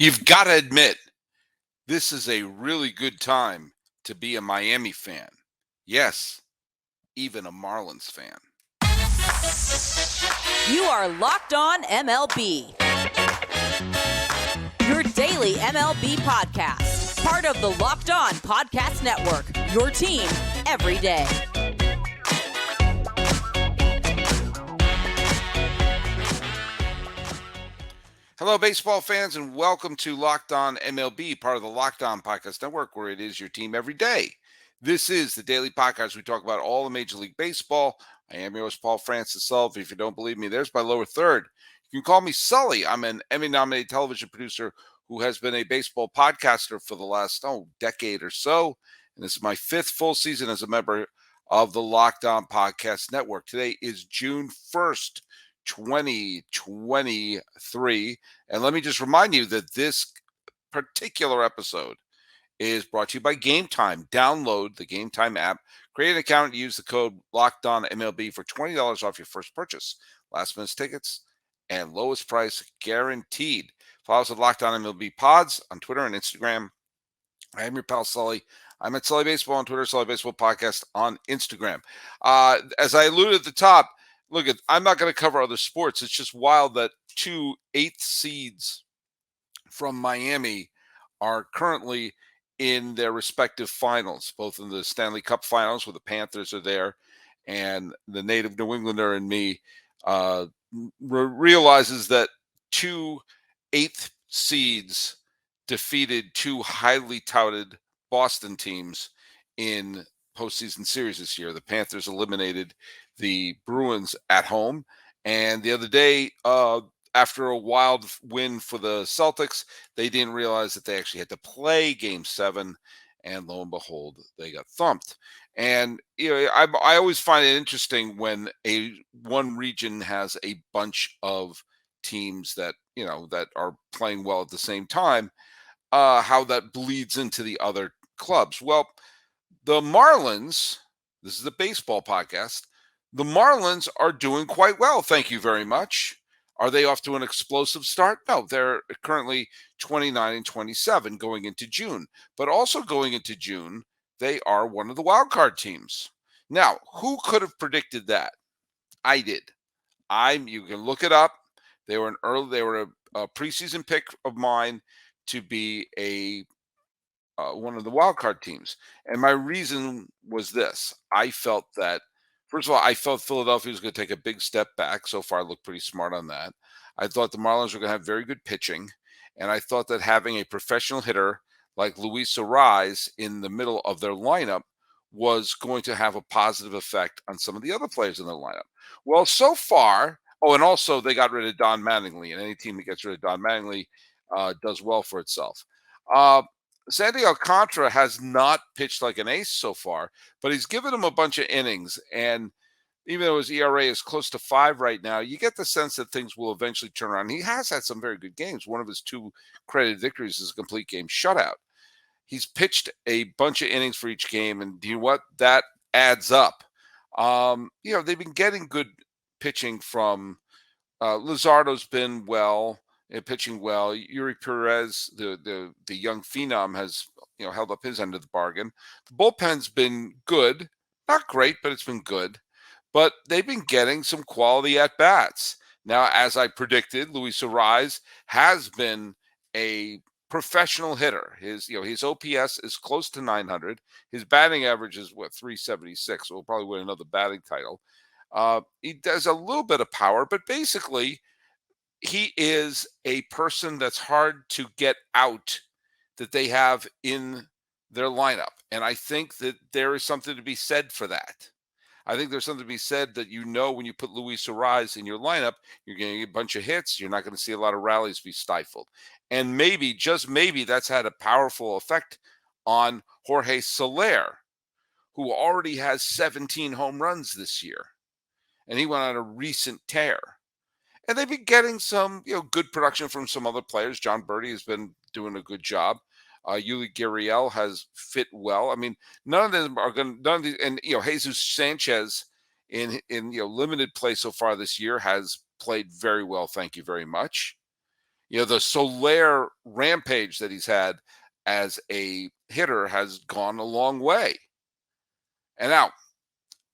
You've got to admit, this is a really good time to be a Miami fan. Yes, even a Marlins fan. You are Locked On MLB, your daily MLB podcast. Part of the Locked On Podcast Network, your team every day. Hello, baseball fans, and welcome to Locked On MLB, part of the Locked On Podcast Network, where it is your team every day. This is the daily podcast. We talk about all of Major League Baseball. I am your host, Paul Francis Sullivan. If you don't believe me, there's my lower third. You can call me Sully. I'm an Emmy-nominated television producer who has been a baseball podcaster for the last, decade or so. And this is my fifth full season as a member of the Locked On Podcast Network. Today is June 1st. 2023. And let me just remind you that this particular episode is brought to you by Gametime. Download the Gametime app, create an account, and use the code LOCKEDONMLB for $20 off your first purchase. Last minute tickets and lowest price guaranteed. Follow us at Locked On MLB Pods on Twitter and Instagram. I am your pal Sully. I'm at Sully Baseball on Twitter, Sully Baseball Podcast on Instagram. As I alluded at the top, look, I'm not going to cover other sports. It's just wild that two eighth seeds from Miami are currently in their respective finals, both in the Stanley Cup finals where the Panthers are there, and the native New Englander in me realizes that two eighth seeds defeated two highly touted Boston teams in postseason series this year. The Panthers eliminated the Bruins at home, and the other day, after a wild win for the Celtics, they didn't realize that they actually had to play Game 7, and lo and behold, they got thumped. And I always find it interesting when one region has a bunch of teams that that are playing well at the same time, how that bleeds into the other clubs. Well, the Marlins, this is a baseball podcast, the Marlins are doing quite well. Thank you very much. Are they off to an explosive start? No, they're currently 29 and 27 going into June. But also going into June, they are one of the wild card teams. Now, who could have predicted that? I did. You can look it up. They were a preseason pick of mine to be one of the wild card teams. And my reason was this. I felt that, first of all, I felt Philadelphia was going to take a big step back. So far, I looked pretty smart on that. I thought the Marlins were going to have very good pitching. And I thought that having a professional hitter like Luis Arraez in the middle of their lineup was going to have a positive effect on some of the other players in the lineup. Well, so far, and also they got rid of Don Mattingly, and any team that gets rid of Don Mattingly does well for itself. Sandy Alcantara has not pitched like an ace so far, but he's given him a bunch of innings. And even though his ERA is close to 5 right now, you get the sense that things will eventually turn around. He has had some very good games. One of his 2 credited victories is a complete game shutout. He's pitched a bunch of innings for each game, and do you know what? That adds up. They've been getting good pitching from Luzardo's been pitching well. Yuri Perez, the young phenom, has held up his end of the bargain. The bullpen's been good, not great, but it's been good. But they've been getting some quality at bats. Now, as I predicted, Luis Arraez has been a professional hitter. His OPS is close to 900. His batting average is 376. So he'll probably win another batting title. He does a little bit of power, but basically, he is a person that's hard to get out that they have in their lineup. And I think that there is something to be said for that. I think there's something to be said that when you put Luis Arraez in your lineup, you're going to get a bunch of hits. You're not going to see a lot of rallies be stifled. And maybe, just maybe, that's had a powerful effect on Jorge Soler, who already has 17 home runs this year. And he went on a recent tear. And they've been getting some, good production from some other players. John Birdie has been doing a good job. Yuli Gurriel has fit well. I mean, none of them are going. None of these, and Jesus Sanchez in limited play so far this year has played very well. Thank you very much. The Soler rampage that he's had as a hitter has gone a long way. And now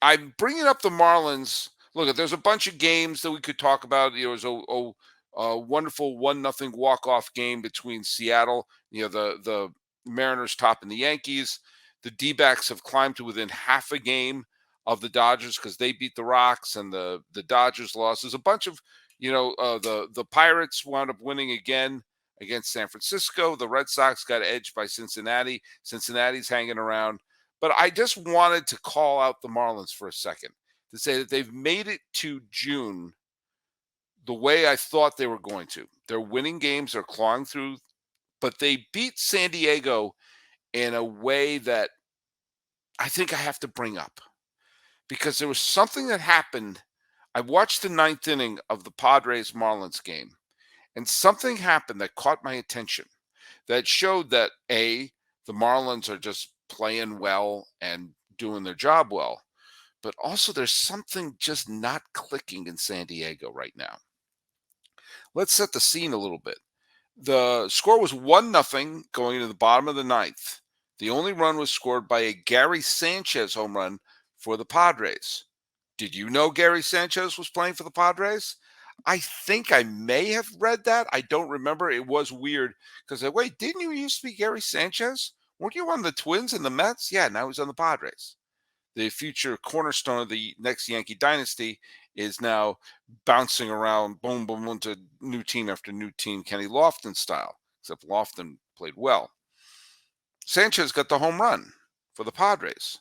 I'm bringing up the Marlins. Look, there's a bunch of games that we could talk about. There was a wonderful 1-0 walk-off game between Seattle, the Mariners topping the Yankees. The D-backs have climbed to within half a game of the Dodgers because they beat the Rocks and the Dodgers lost. There's a bunch of, the Pirates wound up winning again against San Francisco. The Red Sox got edged by Cincinnati. Cincinnati's hanging around. But I just wanted to call out the Marlins for a second to say that they've made it to June the way I thought they were going to. They're winning games, they're clawing through, but they beat San Diego in a way that I think I have to bring up because there was something that happened. I watched the ninth inning of the Padres Marlins game, and something happened that caught my attention that showed that the Marlins are just playing well and doing their job well, but also there's something just not clicking in San Diego right now. Let's set the scene a little bit. The score was 1-0 going into the bottom of the ninth. The only run was scored by a Gary Sanchez home run for the Padres. Did you know Gary Sanchez was playing for the Padres? I think I may have read that. I don't remember. It was weird because, wait, didn't you used to be Gary Sanchez? Weren't you on the Twins and the Mets? Yeah, now he's on the Padres. The future cornerstone of the next Yankee dynasty is now bouncing around, boom, boom, boom, to new team after new team, Kenny Lofton style, except Lofton played well. Sanchez got the home run for the Padres.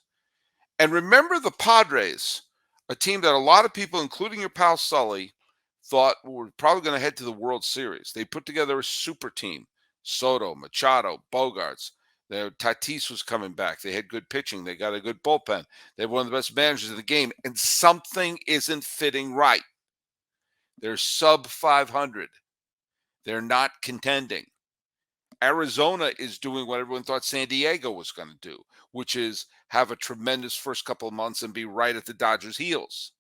And remember the Padres, a team that a lot of people, including your pal Sully, thought were probably going to head to the World Series. They put together a super team. Soto, Machado, Bogarts. Tatis was coming back. They had good pitching. They got a good bullpen. They had one of the best managers in the game. And something isn't fitting right. They're sub 500. They're not contending. Arizona is doing what everyone thought San Diego was going to do, which is have a tremendous first couple of months and be right at the Dodgers' heels.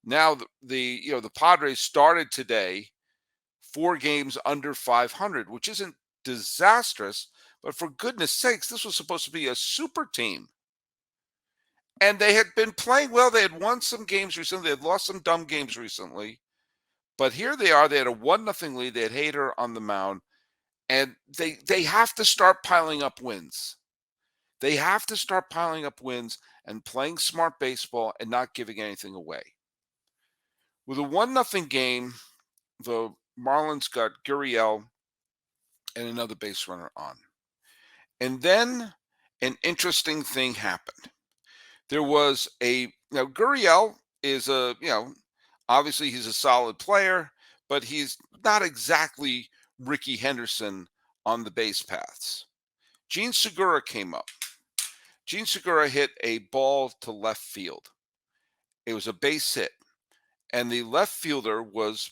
Now the Padres started today 4 games under 500, which isn't disastrous, but for goodness sakes, this was supposed to be a super team. And they had been playing well. They had won some games recently. They had lost some dumb games recently. But here they are. They had a 1-0 lead. They had Hader on the mound. And they have to start piling up wins. They have to start piling up wins and playing smart baseball and not giving anything away. With a 1-0 game, the Marlins got Gurriel and another base runner on. And then an interesting thing happened. There was Gurriel is obviously he's a solid player, but he's not exactly Ricky Henderson on the base paths. Gene Segura came up. Gene Segura hit a ball to left field. It was a base hit, and the left fielder was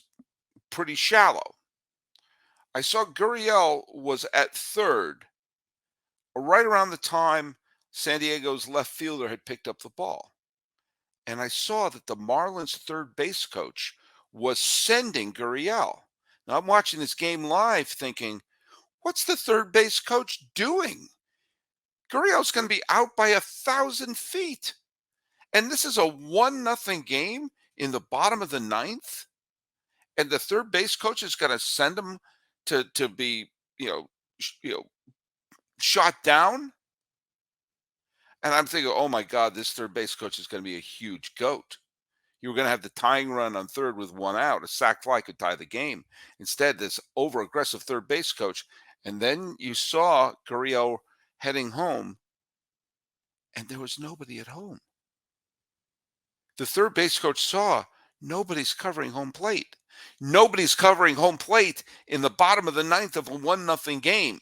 pretty shallow. I saw Gurriel was at third, right around the time San Diego's left fielder had picked up the ball. And I saw that the Marlins third base coach was sending Gurriel. Now I'm watching this game live thinking, what's the third base coach doing? Gurriel's going to be out by 1,000 feet. And this is a 1-0 game in the bottom of the ninth. And the third base coach is going to send him to be, shot down. And I'm thinking, oh my God, this third base coach is going to be a huge goat. You were going to have the tying run on third with 1 out. A sac fly could tie the game. Instead, this over-aggressive third base coach. And then you saw Gurriel heading home, and there was nobody at home. The third base coach saw nobody's covering home plate. Nobody's covering home plate in the bottom of the ninth of a 1-0 game.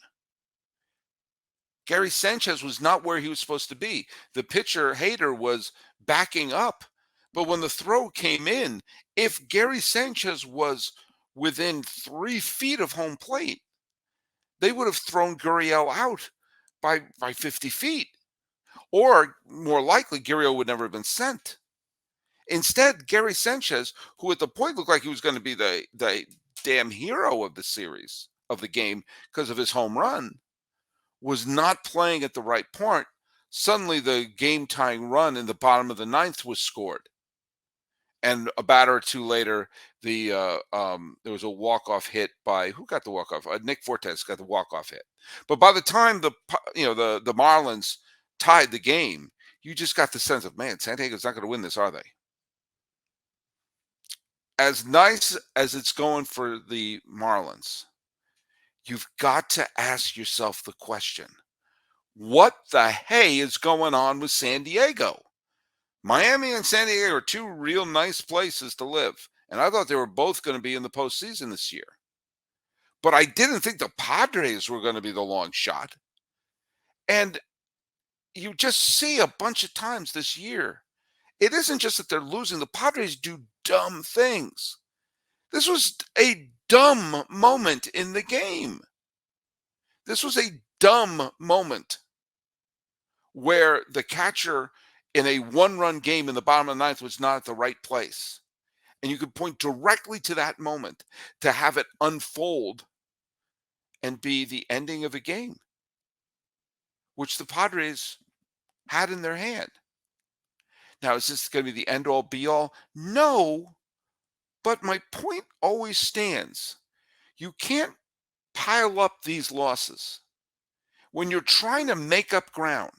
Gary Sanchez was not where he was supposed to be. The pitcher, Hader, was backing up. But when the throw came in, if Gary Sanchez was within 3 feet of home plate, they would have thrown Gurriel out by 50 feet. Or more likely, Gurriel would never have been sent. Instead, Gary Sanchez, who at the point looked like he was going to be the damn hero of the series, of the game, because of his home run, was not playing at the right point. Suddenly the game-tying run in the bottom of the ninth was scored. And a batter or two later, there was a walk-off hit by, who got the walk-off? Nick Fortes got the walk-off hit. But by the time the Marlins tied the game, you just got the sense of, man, San Diego's not going to win this, are they? As nice as it's going for the Marlins, you've got to ask yourself the question, what the hey is going on with San Diego? Miami and San Diego are two real nice places to live. And I thought they were both going to be in the postseason this year. But I didn't think the Padres were going to be the long shot. And you just see a bunch of times this year, it isn't just that they're losing. The Padres do dumb things. This was a dumb moment in the game. This was a dumb moment where the catcher in a one-run game in the bottom of the ninth was not at the right place. And you could point directly to that moment to have it unfold and be the ending of a game, which the Padres had in their hand. Now, is this going to be the end-all, be-all? No, but my point always stands. You can't pile up these losses. When you're trying to make up ground,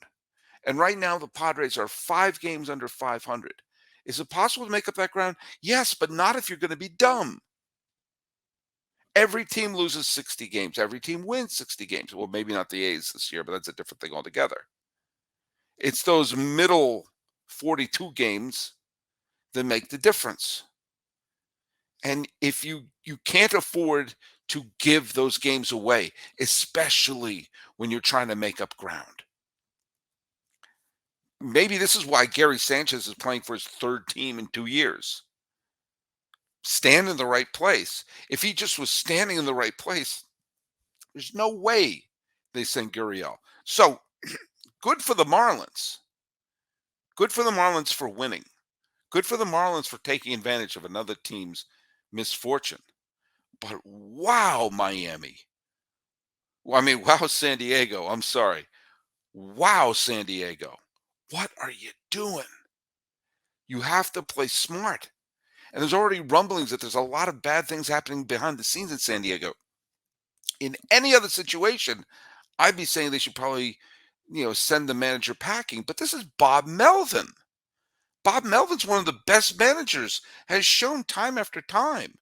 and right now the Padres are 5 games under 500. Is it possible to make up that ground? Yes, but not if you're going to be dumb. Every team loses 60 games. Every team wins 60 games. Well, maybe not the A's this year, but that's a different thing altogether. It's those middle 42 games that make the difference. And if you can't afford to give those games away, especially when you're trying to make up ground. Maybe this is why Gary Sanchez is playing for his third team in 2 years. Stand in the right place. If he just was standing in the right place, there's no way they send Gurriel. So good for the Marlins. Good for the Marlins for winning. Good for the Marlins for taking advantage of another team's misfortune. But wow, Miami. Well, I mean, wow, San Diego. I'm sorry. Wow, San Diego. What are you doing? You have to play smart. And there's already rumblings that there's a lot of bad things happening behind the scenes in San Diego. In any other situation, I'd be saying they should probably, send the manager packing. But this is Bob Melvin. Bob Melvin's one of the best managers, has shown time after time.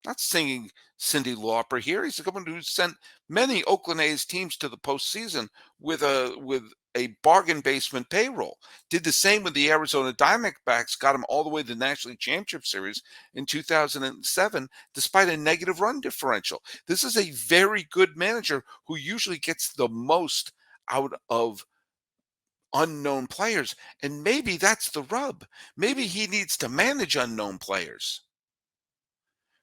Not singing Cyndi Lauper here. He's the one who sent many Oakland A's teams to the postseason with a bargain basement payroll. Did the same with the Arizona Diamondbacks, got them all the way to the National League Championship Series in 2007, despite a negative run differential. This is a very good manager who usually gets the most out of unknown players. And maybe that's the rub. Maybe he needs to manage unknown players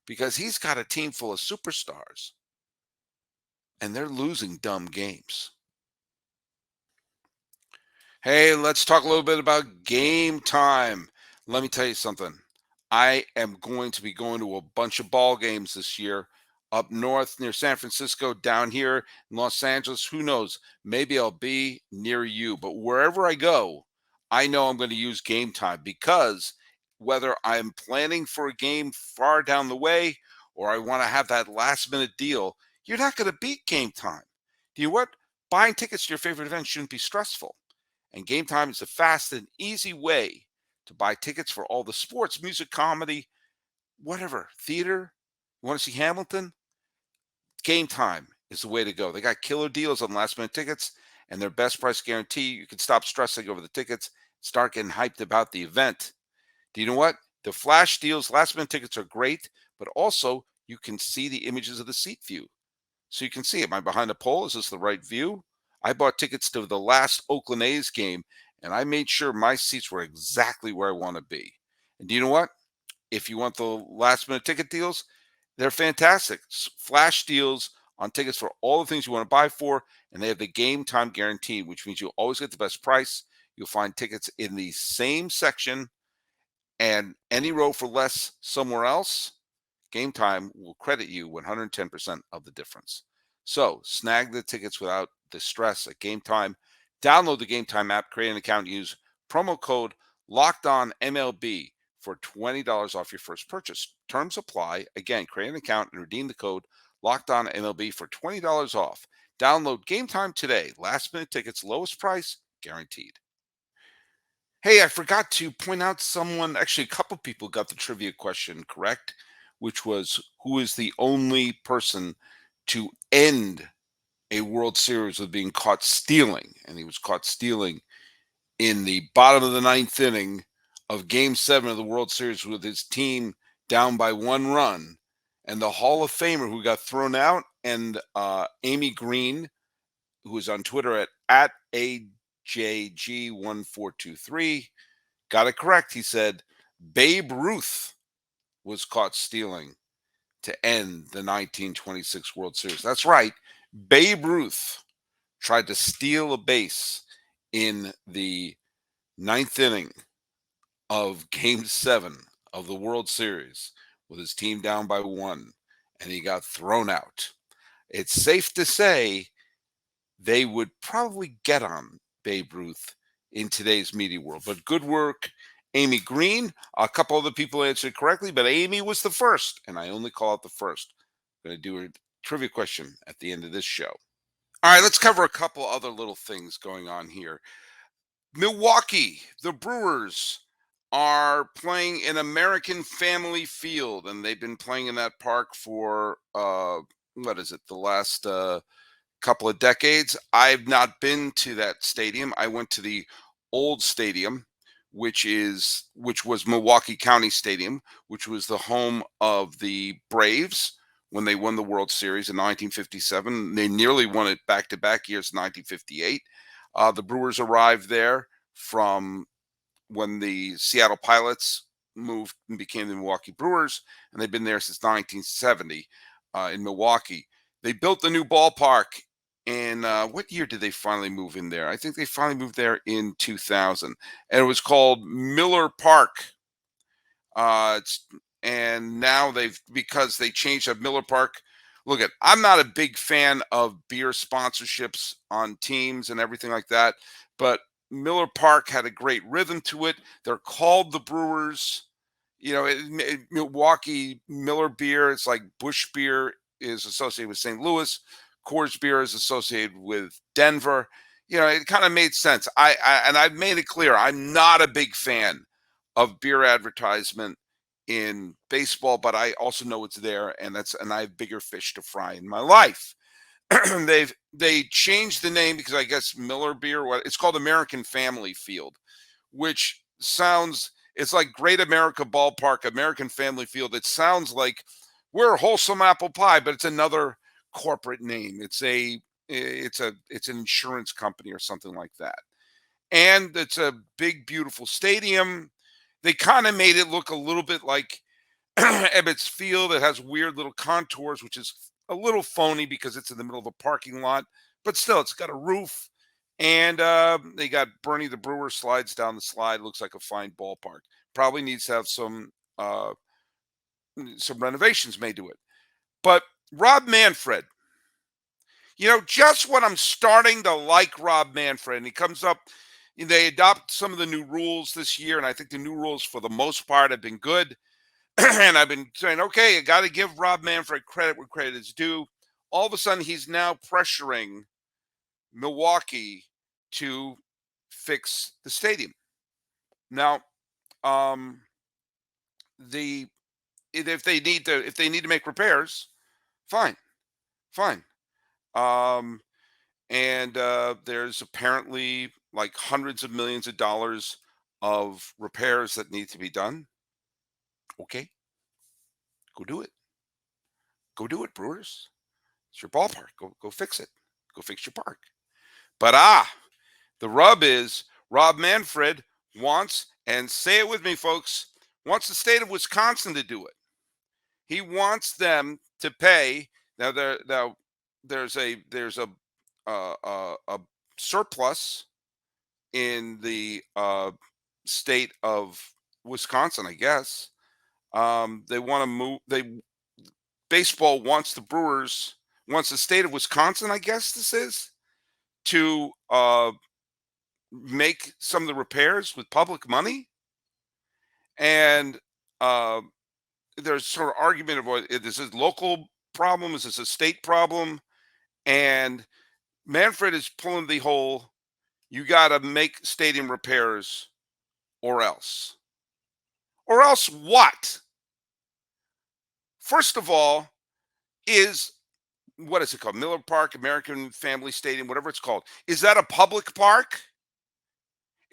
because he's got a team full of superstars and they're losing dumb games. Hey, let's talk a little bit about game time. Let me tell you something. I am going to be going to a bunch of ball games this year up north near San Francisco, down here in Los Angeles. Who knows? Maybe I'll be near you. But wherever I go, I know I'm going to use Game Time because whether I'm planning for a game far down the way or I want to have that last minute deal, you're not going to beat Game Time. Do you know what? Buying tickets to your favorite event shouldn't be stressful. And Game Time is a fast and easy way to buy tickets for all the sports, music, comedy, whatever, theater. You want to see Hamilton? Game Time is the way to go. They got killer deals on last minute tickets and their best price guarantee. You can stop stressing over the tickets, start getting hyped about the event. Do you know what? The flash deals, last minute tickets are great, but also you can see the images of the seat view. So you can see, am I behind a pole? Is this the right view? I bought tickets to the last Oakland A's game, and I made sure my seats were exactly where I want to be. And do you know what? If you want the last minute ticket deals, they're fantastic. Flash deals on tickets for all the things you want to buy for, and they have the Game Time guarantee, which means you'll always get the best price. You'll find tickets in the same section and any row for less somewhere else. Gametime will credit you 110% of the difference. So snag the tickets without the stress at Gametime. Download the Gametime app, create an account, use promo code LOCKEDONMLB for $20 off your first purchase. Terms apply. Again, create an account and redeem the code LOCKEDONMLB for $20 off. Download Gametime today. Last minute tickets, lowest price, guaranteed. Hey, I forgot to point out actually, a couple people got the trivia question correct, which was who is the only person to end a World Series with being caught stealing? And he was caught stealing in the bottom of the ninth inning of Game 7 of the World Series with his team down by 1 run. And the Hall of Famer who got thrown out, and Amy Green, who is on Twitter at AJG1423, got it correct. He said Babe Ruth was caught stealing to end the 1926 World Series. That's right. Babe Ruth tried to steal a base in the ninth inning of Game 7 of the World Series with his team down by 1, and he got thrown out. It's safe to say they would probably get on Babe Ruth in today's media world. But good work, Amy Green. A couple other people answered correctly, but Amy was the first, and I only call out the first. I'm going to do a trivia question at the end of this show. All right, let's cover a couple other little things going on here. Milwaukee, the Brewers are playing in American Family Field, and they've been playing in that park for, the last couple of decades. I've not been to that stadium. I went to the old stadium, which was Milwaukee County Stadium, which was the home of the Braves when they won the World Series in 1957. They nearly won it back-to-back years in 1958. The Brewers arrived there from when the Seattle Pilots moved and became the Milwaukee Brewers, and they've been there since 1970 in Milwaukee. They built the new ballpark in what year did they finally move in there? I think they finally moved there in 2000, and it was called Miller Park. And now because they changed up Miller Park. Look, I'm not a big fan of beer sponsorships on teams and everything like that, but Miller Park had a great rhythm to it. They're called the Brewers. Milwaukee Miller beer, it's like Busch beer is associated with St. Louis. Coors beer is associated with Denver. It kind of made sense. I've made it clear I'm not a big fan of beer advertisement in baseball, but I also know it's there, and I have bigger fish to fry in my life. They changed the name because I guess Miller Beer, it's called American Family Field, which it's like Great America Ballpark, American Family Field. It sounds like we're Wholesome Apple Pie, but it's another corporate name. It's an insurance company or something like that. And it's a big, beautiful stadium. They kind of made it look a little bit like Ebbets Field. It has weird little contours, which is a little phony because it's in the middle of a parking lot. But still, it's got a roof. And they got Bernie the Brewer slides down the slide. Looks like a fine ballpark. Probably needs to have some renovations made to it. But Rob Manfred, just when I'm starting to like Rob Manfred, and he comes up, they adopt some of the new rules this year, and I think the new rules for the most part have been good. And I've been saying, okay, I got to give Rob Manfred credit where credit is due. All of a sudden, he's now pressuring Milwaukee to fix the stadium. Now, if they need to make repairs, fine. And there's apparently like hundreds of millions of dollars of repairs that need to be done. Okay, go do it. Go do it, Brewers. It's your ballpark. Go fix it. Go fix your park. But the rub is Rob Manfred wants, and say it with me, folks, wants the state of Wisconsin to do it. He wants them to pay. Now there's a surplus in the state of Wisconsin, I guess. They want to move. baseball wants the state of Wisconsin, I guess this is, to make some of the repairs with public money. And uh, there's sort of argument about is this a local problem? Is this a state problem? And Manfred is pulling the whole, you got to make stadium repairs or else. Or else what? First of all, what is it called? Miller Park, American Family Stadium, whatever it's called. Is that a public park?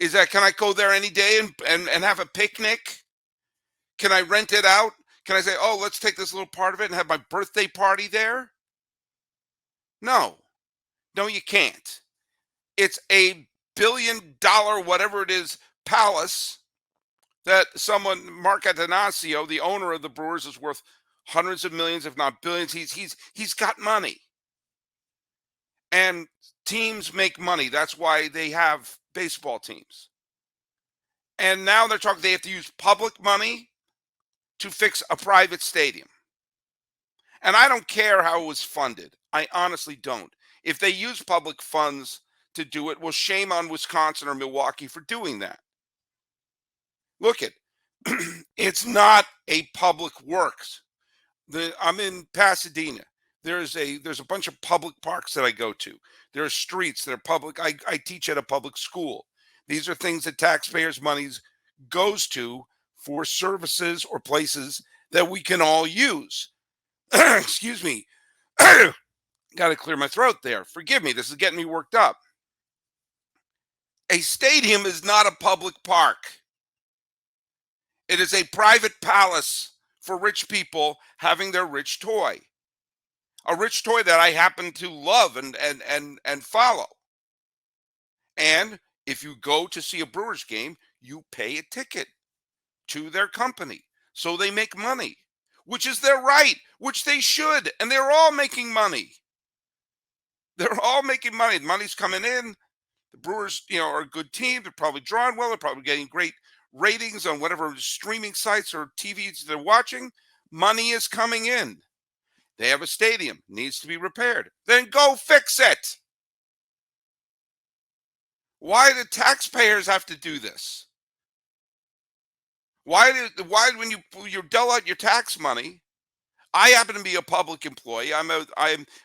Can I go there any day and have a picnic? Can I rent it out? Can I say, oh, let's take this little part of it and have my birthday party there? No, you can't. It's a $1 billion, whatever it is, palace that Mark Atanasio, the owner of the Brewers, is worth hundreds of millions, if not billions. He's got money. And teams make money. That's why they have baseball teams. And now they're talking they have to use public money to fix a private stadium. And I don't care how it was funded. I honestly don't. If they use public funds to do it, well, shame on Wisconsin or Milwaukee for doing that. Look it, it's not a public works. I'm in Pasadena. There's a bunch of public parks that I go to. There are streets that are public. I teach at a public school. These are things that taxpayers' money goes to for services or places that we can all use. Excuse me. Got to clear my throat there. Forgive me. This is getting me worked up. A stadium is not a public park. It is a private palace for rich people having their rich toy. A rich toy that I happen to love and follow. And if you go to see a Brewers game, you pay a ticket to their company. So they make money, which is their right, which they should. And they're all making money. They're all making money. The money's coming in. The Brewers, are a good team. They're probably drawing well. They're probably getting great ratings on whatever streaming sites or TVs they're watching. Money is coming in. They have a stadium, needs to be repaired. Then go fix it. Why do taxpayers have to do this? Why when you dole out your tax money? I happen to be a public employee.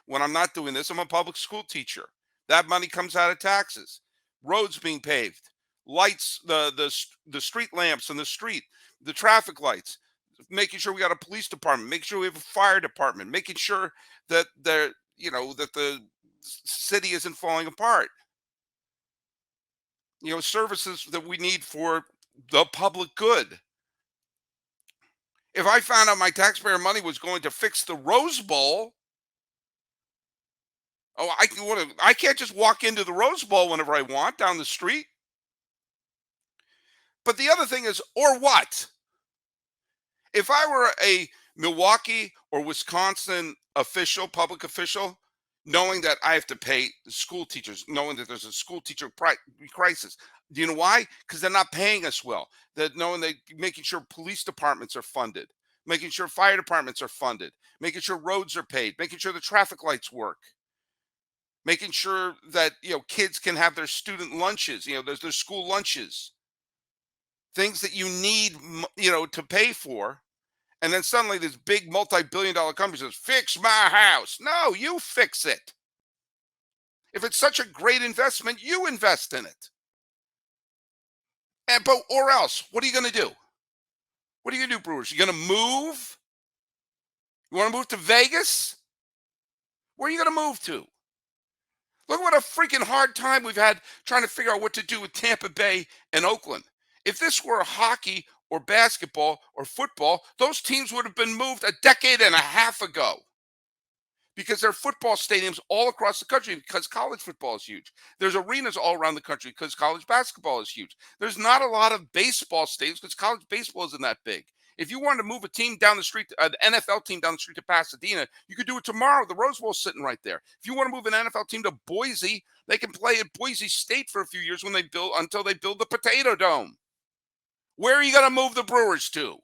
When I'm not doing this, I'm a public school teacher. That money comes out of taxes. Roads being paved, lights, the street lamps on the street, the traffic lights, making sure we got a police department, making sure we have a fire department, making sure that that the city isn't falling apart. Services that we need for the public good. If I found out my taxpayer money was going to fix the Rose Bowl, I can't just walk into the Rose Bowl whenever I want down the street. But the other thing is, or what? If I were a Milwaukee or Wisconsin public official, knowing that I have to pay school teachers, knowing that there's a school teacher crisis. Do you know why? Because they're not paying us well. Making sure police departments are funded, making sure fire departments are funded, making sure roads are paid, making sure the traffic lights work, making sure that kids can have their student lunches. There's their school lunches, things that you need to pay for. And then suddenly this big multi-billion-dollar company says, fix my house. No, you fix it. If it's such a great investment, you invest in it. Or else, what are you going to do? What are you going to do, Brewers? You're going to move? You want to move to Vegas? Where are you going to move to? Look what a freaking hard time we've had trying to figure out what to do with Tampa Bay and Oakland. If this were hockey or basketball or football, those teams would have been moved a decade and a half ago. Because there are football stadiums all across the country because college football is huge. There's arenas all around the country because college basketball is huge. There's not a lot of baseball stadiums because college baseball isn't that big. If you wanted to move a team down the street, an NFL team down the street to Pasadena, you could do it tomorrow. The Rose Bowl's sitting right there. If you want to move an NFL team to Boise, they can play at Boise State for a few years until they build the Potato Dome. Where are you going to move the Brewers to?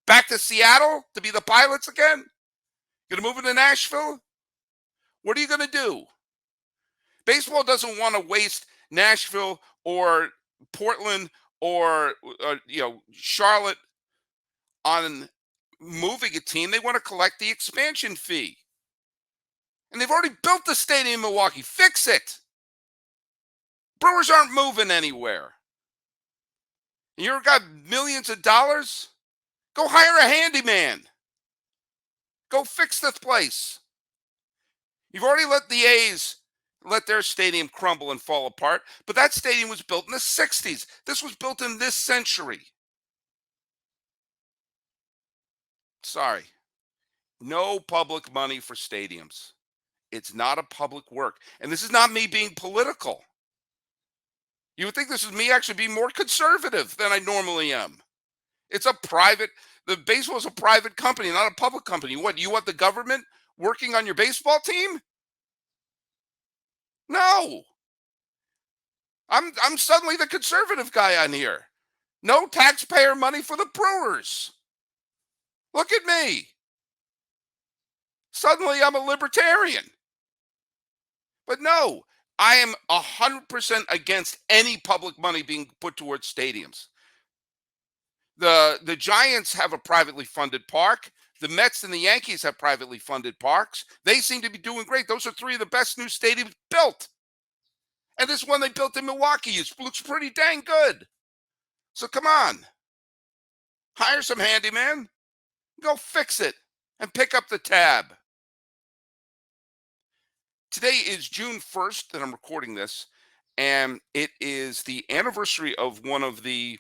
Back to Seattle to be the Pilots again? Going to move into Nashville? What are you going to do? Baseball doesn't want to waste Nashville or Portland or Charlotte on moving a team. They want to collect the expansion fee. And they've already built the stadium in Milwaukee. Fix it. Brewers aren't moving anywhere. You've got millions of dollars? Go hire a handyman. Go fix this place. You've already let the A's let their stadium crumble and fall apart, but that stadium was built in the 60s. This was built in this century. Sorry. No public money for stadiums. It's not a public work. And this is not me being political. You would think this is me actually being more conservative than I normally am. It's a private, the baseball is a private company, not a public company. What, you want the government working on your baseball team? No. I'm suddenly the conservative guy on here. No taxpayer money for the Brewers. Look at me. Suddenly I'm a libertarian. But no, I am 100% against any public money being put towards stadiums. The Giants have a privately funded park. The Mets and the Yankees have privately funded parks. They seem to be doing great. Those are three of the best new stadiums built. And this one they built in Milwaukee looks pretty dang good. So come on. Hire some handyman. Go fix it and pick up the tab. Today is June 1st that I'm recording this, and it is the anniversary of one of the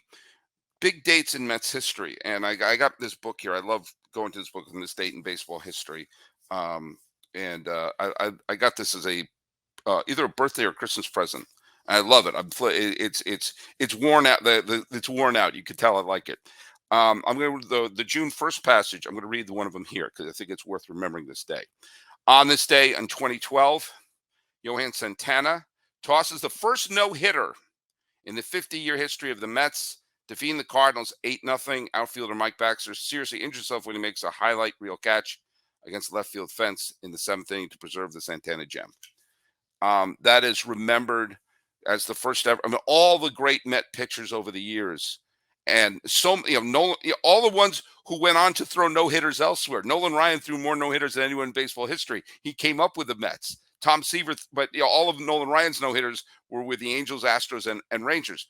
big dates in Mets history. And I got this book here. I love going to this book in this date in baseball history. I got this as a either a birthday or Christmas present. I love it. It's worn out. It's worn out. You can tell I like it. I'm going to the June 1st passage. I'm going to read one of them here because I think it's worth remembering this day. On this day in 2012, Johan Santana tosses the first no-hitter in the 50-year history of the Mets, defeating the Cardinals 8-0. Outfielder Mike Baxter seriously injured himself when he makes a highlight reel catch against the left field fence in the 7th inning to preserve the Santana gem. That is remembered as the first ever. I mean, all the great Met pitchers over the years, and Nolan, all the ones who went on to throw no hitters elsewhere. Nolan Ryan threw more no hitters than anyone in baseball history. He came up with the Mets. Tom Seaver, but all of Nolan Ryan's no hitters were with the Angels, Astros, and Rangers.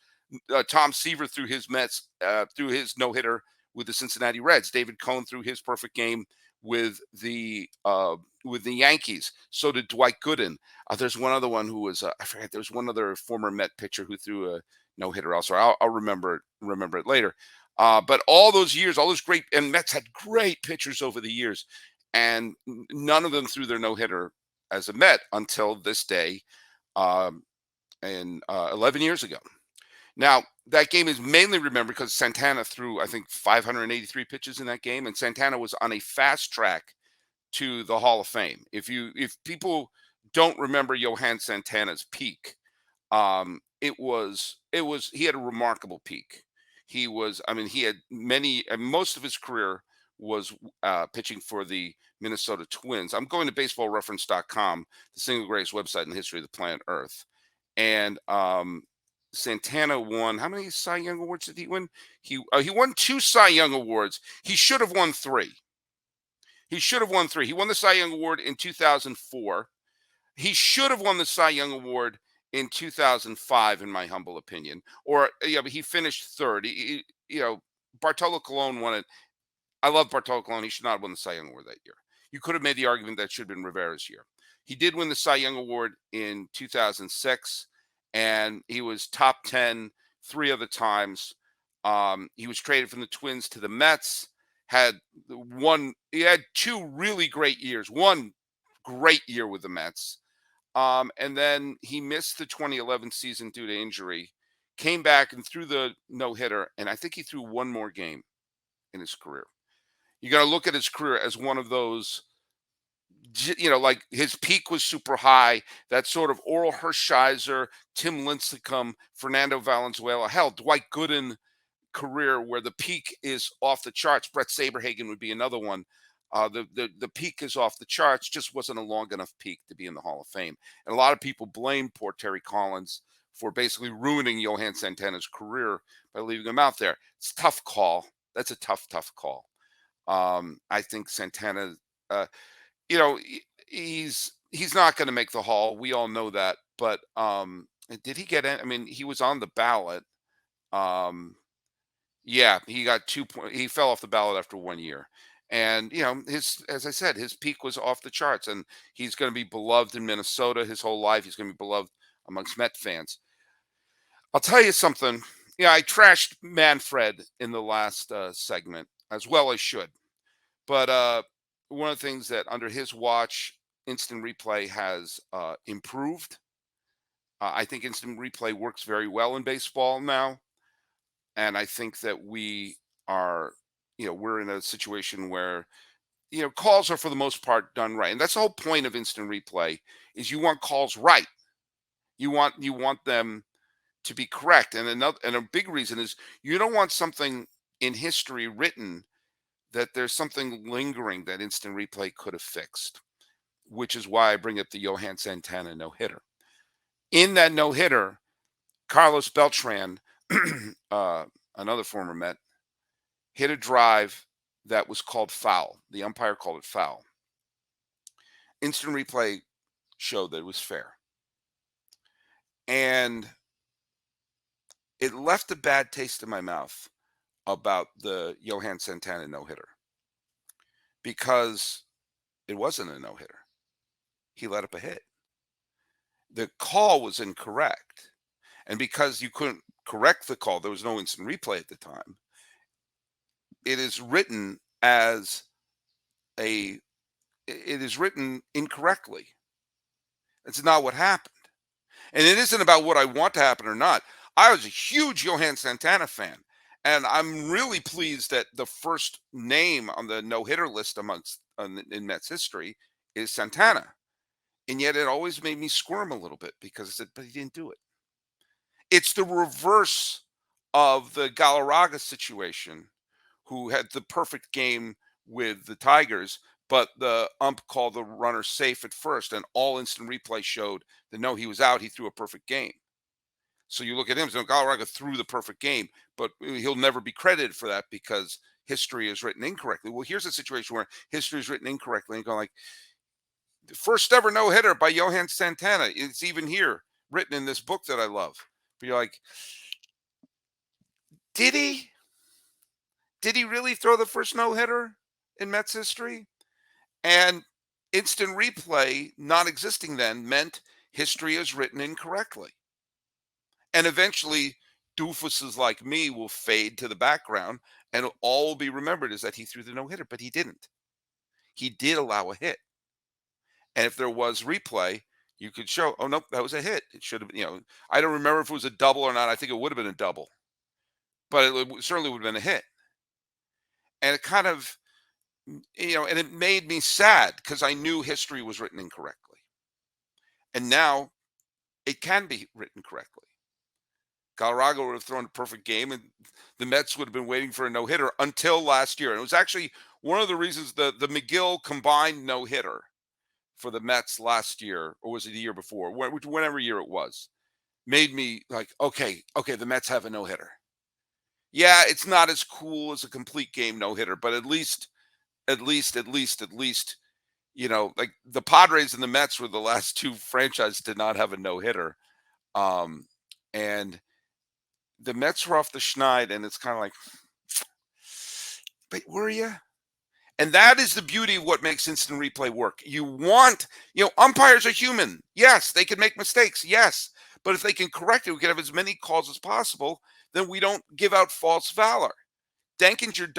Tom Seaver threw his Mets, threw his no hitter with the Cincinnati Reds. David Cohn threw his perfect game with the Yankees. So did Dwight Gooden. There's one other one who was I forget. There's one other former Met pitcher who threw a no hitter also. I'll remember it later. But all those years, all those great, and Mets had great pitchers over the years, and none of them threw their no hitter as a Met until this day, 11 years ago. Now, that game is mainly remembered because Santana threw, I think, 583 pitches in that game, and Santana was on a fast track to the Hall of Fame. If people don't remember Johan Santana's peak, he had a remarkable peak. He had most of his career was pitching for the Minnesota Twins. I'm going to baseballreference.com, the single greatest website in the history of the planet Earth. And Santana won, how many Cy Young Awards did he win? He won 2 Cy Young Awards. He should have won 3. He won the Cy Young Award in 2004. He should have won the Cy Young Award in 2005, in my humble opinion. But he finished third. Bartolo Colon won it. I love Bartolo Colon. He should not have won the Cy Young Award that year. You could have made the argument that should have been Rivera's year. He did win the Cy Young Award in 2006, and he was top 10 3 other times. He was traded from the Twins to the Mets. He had 2 really great years. One great year with the Mets. And then he missed the 2011 season due to injury, came back and threw the no-hitter, and I think he threw 1 more game in his career. You got to look at his career as one of those, like his peak was super high, that sort of Oral Hershiser, Tim Lincecum, Fernando Valenzuela, hell, Dwight Gooden career where the peak is off the charts. Brett Saberhagen would be another one. The peak is off the charts, just wasn't a long enough peak to be in the Hall of Fame. And a lot of people blame poor Terry Collins for basically ruining Johan Santana's career by leaving him out there. It's a tough call. That's a tough call. I think Santana, uh, he's not going to make the Hall. We all know that. But did he get in? I mean, he was on the ballot. Yeah, he got 2 points. He fell off the ballot after 1 year. And as I said, his peak was off the charts, and he's going to be beloved in Minnesota his whole life. He's going to be beloved amongst Met fans. I'll tell you something. Yeah, I trashed Manfred in the last segment, as well as should. But one of the things that under his watch, instant replay has improved. I think instant replay works very well in baseball now. And I think that we are, we're in a situation where, calls are for the most part done right. And that's the whole point of instant replay is you want calls right. You want them to be correct. And a big reason is you don't want something in history written that there's something lingering that instant replay could have fixed, which is why I bring up the Johan Santana no-hitter. In that no-hitter, Carlos Beltran, another former Met, hit a drive that was called foul. The umpire called it foul. Instant replay showed that it was fair. And it left a bad taste in my mouth about the Johan Santana no-hitter because it wasn't a no-hitter. He let up a hit. The call was incorrect. And because you couldn't correct the call, there was no instant replay at the time. It is written incorrectly. It's not what happened. And it isn't about what I want to happen or not. I was a huge Johan Santana fan. And I'm really pleased that the first name on the no-hitter list in Mets history is Santana. And yet it always made me squirm a little bit because I said, but he didn't do it. It's the reverse of the Galarraga situation, who had the perfect game with the Tigers, but the ump called the runner safe at first, and all instant replay showed that no, he was out. He threw a perfect game. So you look at him, so Galarraga threw the perfect game, but he'll never be credited for that because history is written incorrectly. Well, here's a situation where history is written incorrectly, and go like, the first ever no-hitter by Johan Santana. It's even here, written in this book that I love. But you're like, did he? Did he really throw the first no-hitter in Mets history? And instant replay, not existing then, meant history is written incorrectly. And eventually, doofuses like me will fade to the background, and all will be remembered is that he threw the no-hitter, but he didn't. He did allow a hit. And if there was replay, you could show, oh, no, that was a hit. It should have been, I don't remember if it was a double or not. I think it would have been a double. But it certainly would have been a hit. And it kind of, and it made me sad because I knew history was written incorrectly. And now it can be written correctly. Galarraga would have thrown a perfect game, and the Mets would have been waiting for a no-hitter until last year. And it was actually one of the reasons the McGill combined no-hitter for the Mets last year, or was it the year before, whenever year it was, made me like, okay, the Mets have a no-hitter. Yeah, it's not as cool as a complete game no-hitter, but at least, like the Padres and the Mets were the last two franchises to not have a no-hitter. And the Mets were off the schneid, and it's kind of like, but were you? And that is the beauty of what makes instant replay work. Umpires are human. Yes, they can make mistakes. Yes. But if they can correct it, we can have as many calls as possible. Then we don't give out false valor. Don Denkinger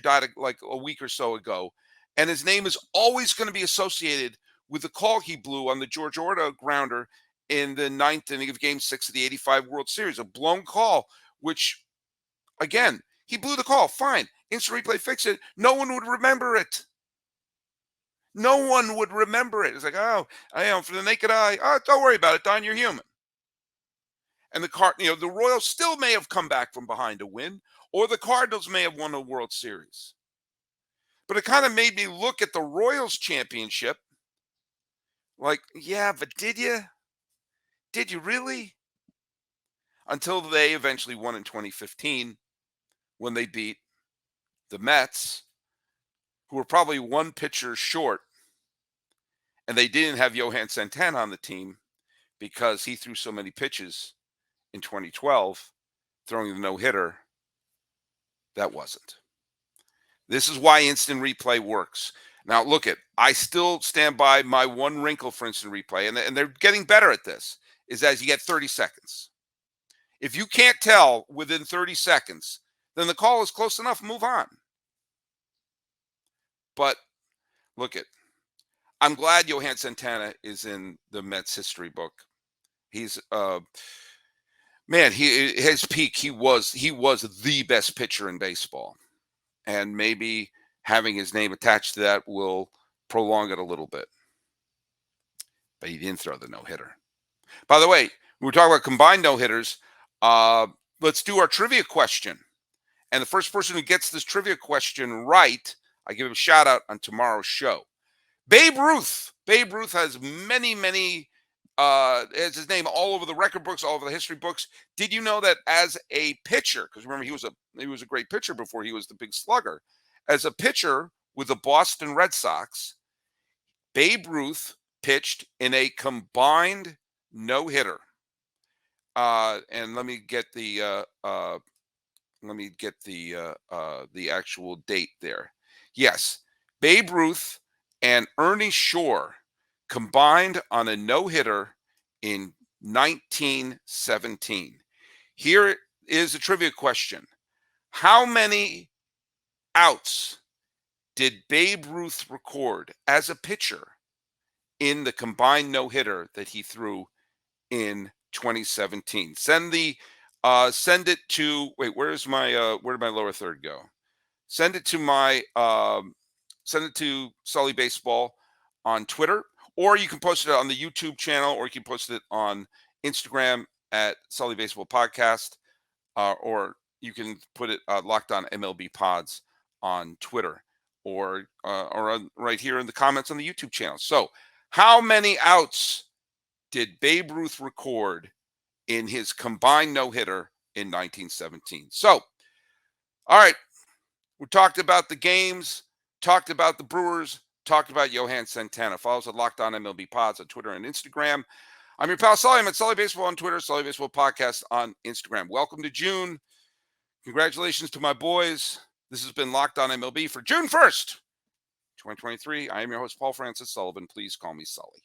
died like a week or so ago. And his name is always going to be associated with the call he blew on the George Orta grounder in the ninth inning of Game 6 of the 85 World Series. A blown call, which, again, he blew the call. Fine. Instant replay fix it. No one would remember it. No one would remember it. It's like, oh, for the naked eye. Oh, don't worry about it, Don. You're human. And the Royals still may have come back from behind to win, or the Cardinals may have won a World Series. But it kind of made me look at the Royals championship like, yeah, but did you? Did you really? Until they eventually won in 2015 when they beat the Mets, who were probably one pitcher short, and they didn't have Johan Santana on the team because he threw so many pitches in 2012, throwing the no-hitter. That wasn't. This is why instant replay works. Now, look I still stand by my one wrinkle for instant replay, and they're getting better at this, is as you get 30 seconds. If you can't tell within 30 seconds, then the call is close enough, move on. But look I'm glad Johan Santana is in the Mets history book. He's man, his peak, he was the best pitcher in baseball. And maybe having his name attached to that will prolong it a little bit. But he didn't throw the no-hitter. By the way, we were talking about combined no-hitters. Let's do our trivia question. And the first person who gets this trivia question right, I give him a shout out on tomorrow's show. Babe Ruth. Babe Ruth has many has his name all over the record books, all over the history books. Did you know that as a pitcher, because remember he was a great pitcher before he was the big slugger. As a pitcher with the Boston Red Sox, Babe Ruth pitched in a combined no-hitter. And let me get the actual date there. Yes, Babe Ruth and Ernie Shore combined on a no-hitter in 1917. Here is a trivia question. How many outs did Babe Ruth record as a pitcher in the combined no-hitter that he threw in 2017? Send it to, where's my where did my lower third go? Send it to my send it to Sully Baseball on Twitter, or you can post it on the YouTube channel, or you can post it on Instagram at Sully Baseball Podcast, or you can put it Locked On MLB Pods on Twitter, or right here in the comments on the YouTube channel. So, how many outs did Babe Ruth record in his combined no-hitter in 1917? So, all right, we talked about the games, talked about the Brewers, talked about Johan Santana. Follow us at Locked On MLB Pods on Twitter and Instagram. I'm your pal Sully. I'm at Sully Baseball on Twitter, Sully Baseball Podcast on Instagram. Welcome to June. Congratulations to my boys. This has been Locked On MLB for June 1st, 2023. I am your host, Paul Francis Sullivan. Please call me Sully.